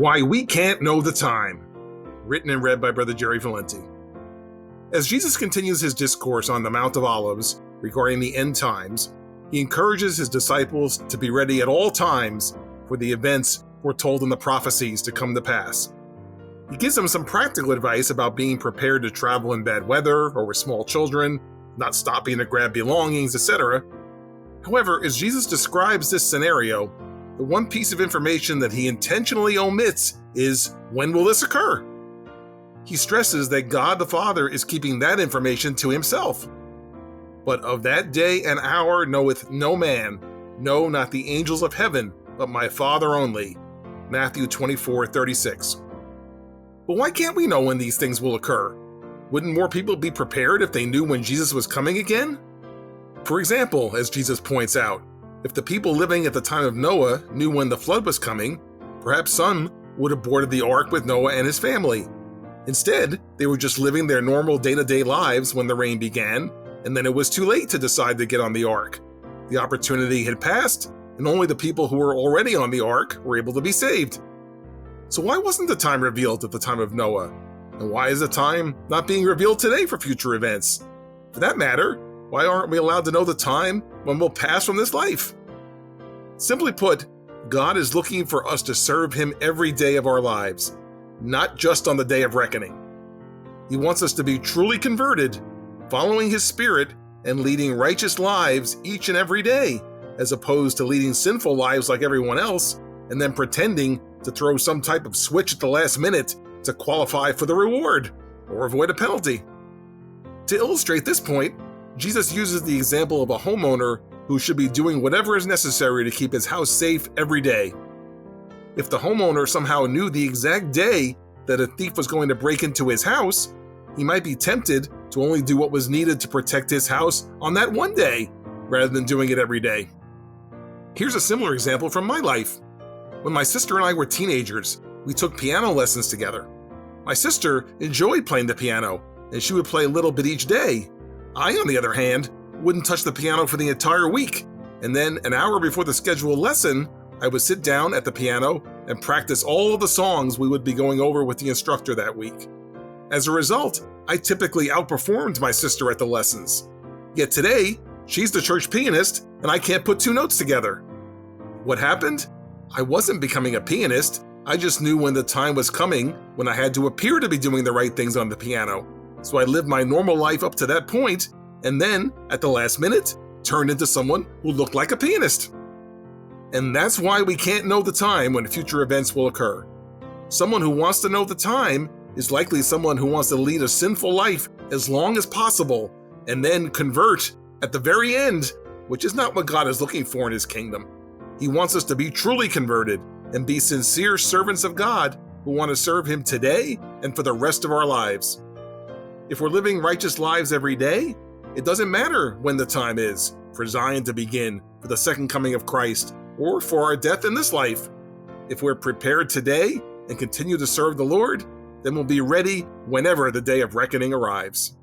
Why We Can't Know the Time, written and read by Brother Jerry Valenti. As Jesus continues his discourse on the Mount of Olives regarding the end times, he encourages his disciples to be ready at all times for the events foretold in the prophecies to come to pass. He gives them some practical advice about being prepared to travel in bad weather or with small children, not stopping to grab belongings, etc. However, as Jesus describes this scenario, the one piece of information that he intentionally omits is, when will this occur? He stresses that God the Father is keeping that information to himself. But of that day and hour knoweth no man, no, not the angels of heaven, but my Father only. Matthew 24:36. But why can't we know when these things will occur? Wouldn't more people be prepared if they knew when Jesus was coming again? For example, as Jesus points out, if the people living at the time of Noah knew when the flood was coming, perhaps some would have boarded the ark with Noah and his family. Instead, they were just living their normal day-to-day lives when the rain began, and then it was too late to decide to get on the ark. The opportunity had passed, and only the people who were already on the ark were able to be saved. So why wasn't the time revealed at the time of Noah? And why is the time not being revealed today for future events? For that matter, why aren't we allowed to know the time when we'll pass from this life? Simply put, God is looking for us to serve him every day of our lives, not just on the day of reckoning. He wants us to be truly converted, following his Spirit and leading righteous lives each and every day, as opposed to leading sinful lives like everyone else and then pretending to throw some type of switch at the last minute to qualify for the reward or avoid a penalty. To illustrate this point, Jesus uses the example of a homeowner who should be doing whatever is necessary to keep his house safe every day. If the homeowner somehow knew the exact day that a thief was going to break into his house, he might be tempted to only do what was needed to protect his house on that one day, rather than doing it every day. Here's a similar example from my life. When my sister and I were teenagers, we took piano lessons together. My sister enjoyed playing the piano, and she would play a little bit each day. I, on the other hand, wouldn't touch the piano for the entire week, and then an hour before the scheduled lesson, I would sit down at the piano and practice all of the songs we would be going over with the instructor that week. As a result, I typically outperformed my sister at the lessons. Yet today, she's the church pianist, and I can't put two notes together. What happened? I wasn't becoming a pianist. I just knew when the time was coming when I had to appear to be doing the right things on the piano. So I lived my normal life up to that point, and then, at the last minute, turned into someone who looked like a pianist. And that's why we can't know the time when future events will occur. Someone who wants to know the time is likely someone who wants to lead a sinful life as long as possible, and then convert at the very end, which is not what God is looking for in his kingdom. He wants us to be truly converted and be sincere servants of God who want to serve him today and for the rest of our lives. If we're living righteous lives every day, it doesn't matter when the time is for Zion to begin, for the second coming of Christ, or for our death in this life. If we're prepared today and continue to serve the Lord, then we'll be ready whenever the day of reckoning arrives.